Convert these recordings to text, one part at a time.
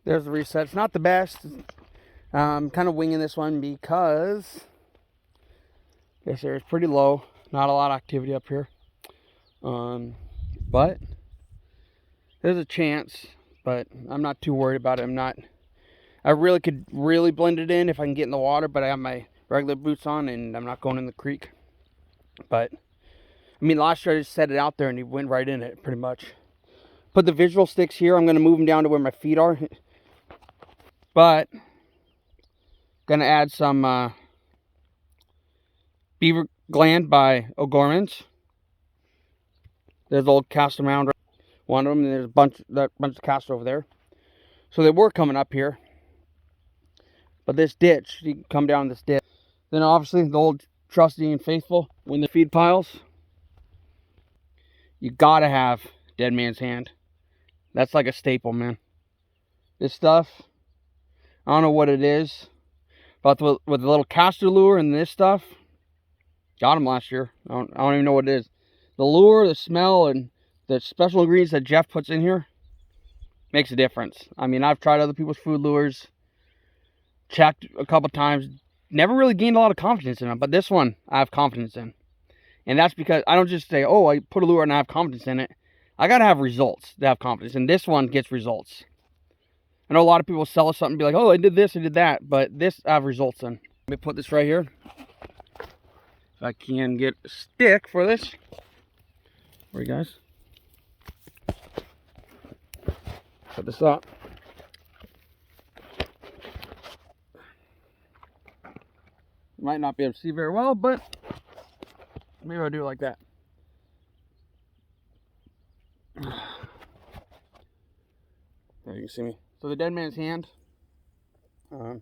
There's the reset. It's not the best. I'm kind of winging this one because this area is pretty low. Not a lot of activity up here. But there's a chance, but I'm not too worried about it. I really could blend it in if I can get in the water, but I have my regular boots on and I'm not going in the creek. But I mean, last year I just set it out there and he went right in it pretty much. Put the visual sticks here. I'm going to move them down to where my feet are. But going to add some beaver gland by O'Gorman's. There's the old castor mound, one of them, and there's a bunch of castor over there. So they were coming up here. But this ditch, you can come down this ditch. Then obviously the old trusty and faithful, when the feed piles, you gotta have dead man's hand. That's like a staple, man. This stuff, I don't know what it is, but with the little castor lure and this stuff, got them last year. I don't even know what it is. The lure, the smell, and the special ingredients that Jeff puts in here makes a difference. I mean, I've tried other people's food lures, checked a couple times, never really gained a lot of confidence in them, but this one I have confidence in. And that's because I don't just say, oh, I put a lure and I have confidence in it. I gotta have results to have confidence, and this one gets results. I know a lot of people sell us something and be like, oh, I did this, I did that, but this I have results in. Let me put this right here. If I can get a stick for this. Where you guys? Put this up. Might not be able to see very well, but maybe I'll do it like that. There you can see me. So the dead man's hand. Another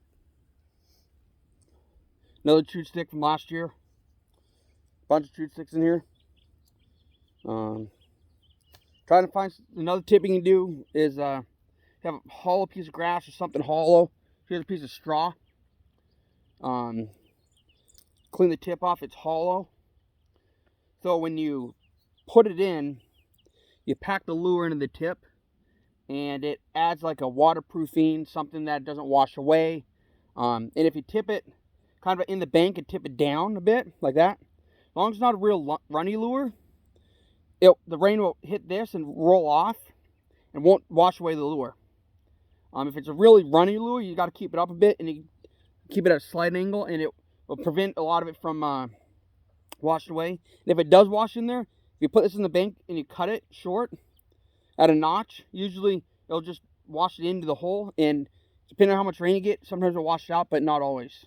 chewed stick from last year. Bunch of chewed sticks in here. Trying to find another tip you can do is have a hollow piece of grass or something hollow. Here's a piece of straw. Clean the tip off, it's hollow. So when you put it in, you pack the lure into the tip, and it adds like a waterproofing, something that doesn't wash away. And if you tip it kind of in the bank and tip it down a bit, like that, as long as it's not a real runny lure, the rain will hit this and roll off and won't wash away the lure. If it's a really runny lure, you got to keep it up a bit, and you keep it at a slight angle, and it will prevent a lot of it from washed away. And if it does wash in there, if you put this in the bank and you cut it short at a notch, usually it'll just wash it into the hole, and depending on how much rain you get, sometimes it'll wash it out, but not always.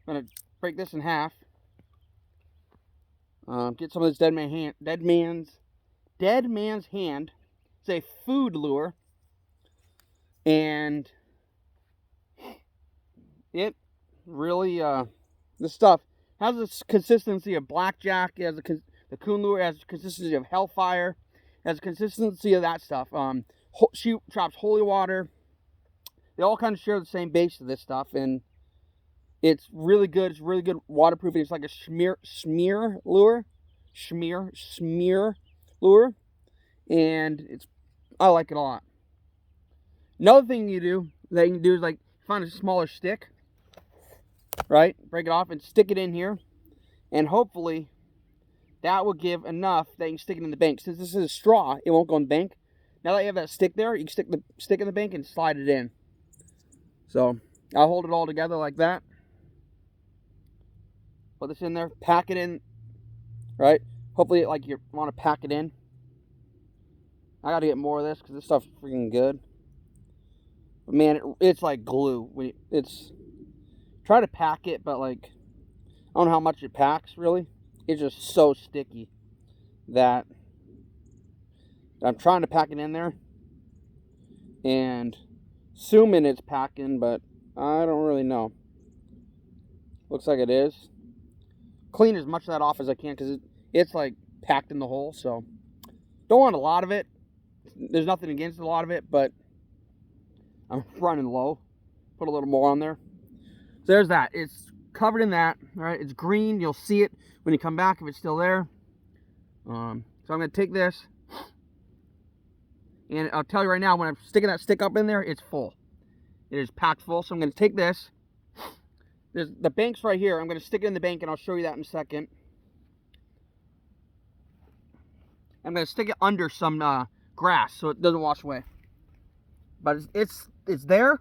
I'm going to break this in half. Get some of this dead man's hand. It's a food lure, and it really this stuff has a consistency of blackjack. It has the coon lure has a consistency of hellfire. It has a consistency of that stuff. She traps holy water. They all kind of share the same base to this stuff, and it's really good. It's really good waterproofing. It's like a smear lure, lure, and I like it a lot. Another thing you can do is like find a smaller stick, right? Break it off and stick it in here, and hopefully that will give enough that you can stick it in the bank. Since this is a straw, it won't go in the bank. Now that you have that stick there, you can stick the stick in the bank and slide it in. So I'll hold it all together like that. Put this in there, pack it in, right? Hopefully, like, you want to pack it in. I got to get more of this because this stuff's freaking good. But man, it's like glue. Try to pack it, but like, I don't know how much it packs really. It's just so sticky that I'm trying to pack it in there and assuming it's packing, but I don't really know. Looks like it is. Clean as much of that off as I can because it's like packed in the hole, so don't want a lot of it. There's nothing against a lot of it, but I'm running low. Put a little more on there. So there's that. It's covered in that. All right, it's green. You'll see it when you come back if it's still there. So I'm going to take this, and I'll tell you right now, when I'm sticking that stick up in there, it's full. It is packed full. So I'm going to take this. There's the bank's right here. I'm going to stick it in the bank, and I'll show you that in a second. I'm going to stick it under some grass so it doesn't wash away. But it's there,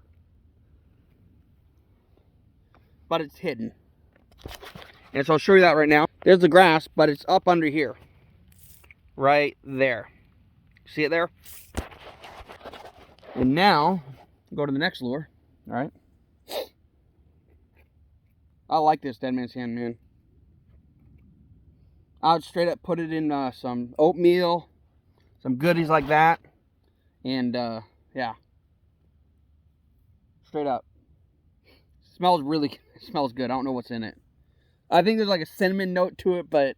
but it's hidden. And so I'll show you that right now. There's the grass, but it's up under here. Right there. See it there? And now, go to the next lure. All right. I like this Dead Man's Hand, man. I would straight up put it in some oatmeal, some goodies like that. And, yeah. Straight up. Smells good. I don't know what's in it. I think there's like a cinnamon note to it, but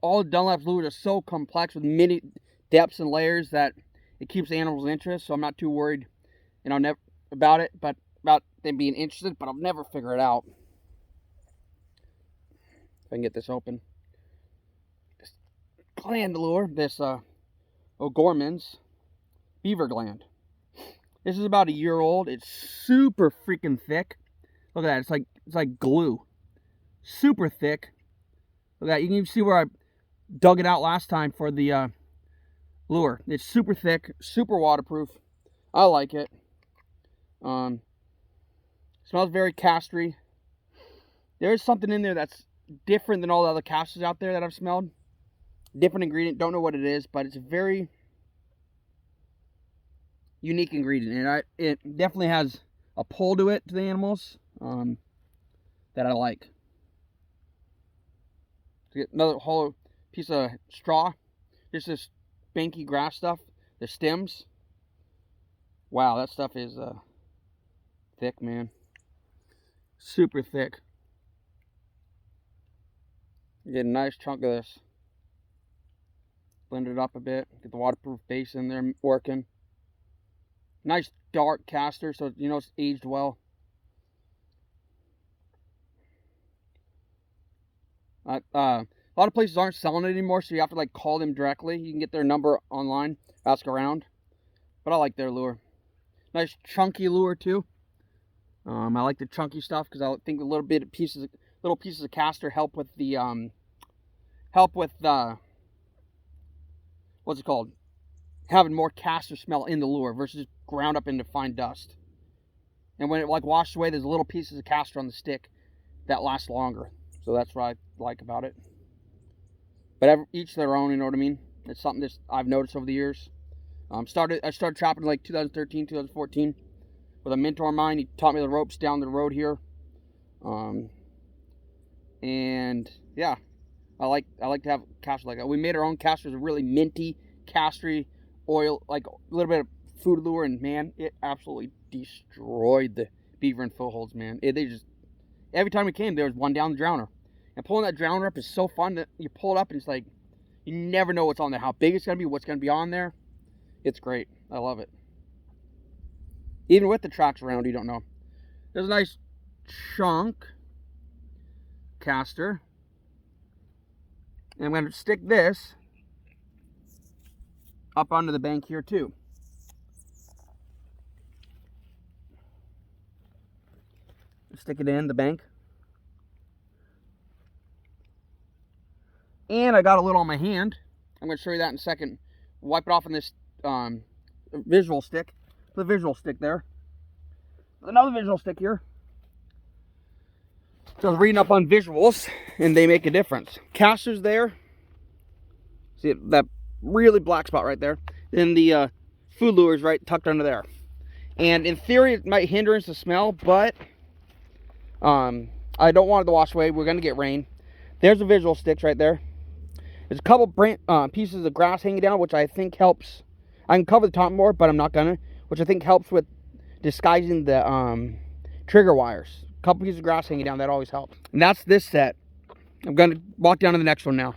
all Dunlap's lures are so complex with many depths and layers that it keeps animals' interest. So I'm not too worried, about it, but about them being interested. But I'll never figure it out. If I can get this open. This gland lure, this O'Gorman's beaver gland. This is about a year old. It's super freaking thick. Look at that. It's like glue. Super thick. Look at that. You can even see where I dug it out last time for the lure. It's super thick, super waterproof. I like it. Smells very castery. There is something in there that's different than all the other casters out there that I've smelled. Different ingredient. Don't know what it is, but it's a very unique ingredient, and it definitely has a pull to it to the animals that I like. To get another whole piece of straw, just this banky grass stuff, the stems. Wow, that stuff is thick, man. Super thick. You get a nice chunk of this. Blend it up a bit. Get the waterproof base in there working. Nice dark caster, so you know it's aged well. A lot of places aren't selling it anymore, so you have to like call them directly. You can get their number online, ask around. But I like their lure. Nice chunky lure too. I like the chunky stuff because I think little pieces of caster help with the what's it called? Having more caster smell in the lure versus ground up into fine dust. And when it like washes away, there's little pieces of caster on the stick that last longer. So that's what I like about it. But each their own, you know what I mean? It's something that I've noticed over the years. I started trapping in like 2013, 2014 with a mentor of mine. He taught me the ropes down the road here. And yeah, I like to have caster like that. We made our own casters, a really minty, castery oil, like a little bit of food lure, and man, it absolutely destroyed the beaver and footholds, man. They just, every time we came, there was one down the drowner. And pulling that drowner up is so fun that you pull it up and it's like, you never know what's on there, how big it's going to be, what's going to be on there. It's great. I love it. Even with the tracks around, you don't know. There's a nice chunk caster. And I'm going to stick this up onto the bank here too. Stick it in the bank. And I got a little on my hand. I'm going to show you that in a second. Wipe it off on this visual stick. The visual stick there. Another visual stick here. So I was reading up on visuals, and they make a difference. Casters there. See that really black spot right there. Then the food lure is right tucked under there. And in theory, it might hinder the smell, but I don't want it to wash away. We're going to get rain. There's the visual sticks right there. There's a couple pieces of grass hanging down, which I think helps. I can cover the top more, but I'm not going to. Which I think helps with disguising the trigger wires. A couple pieces of grass hanging down, that always helps. And that's this set. I'm going to walk down to the next one now.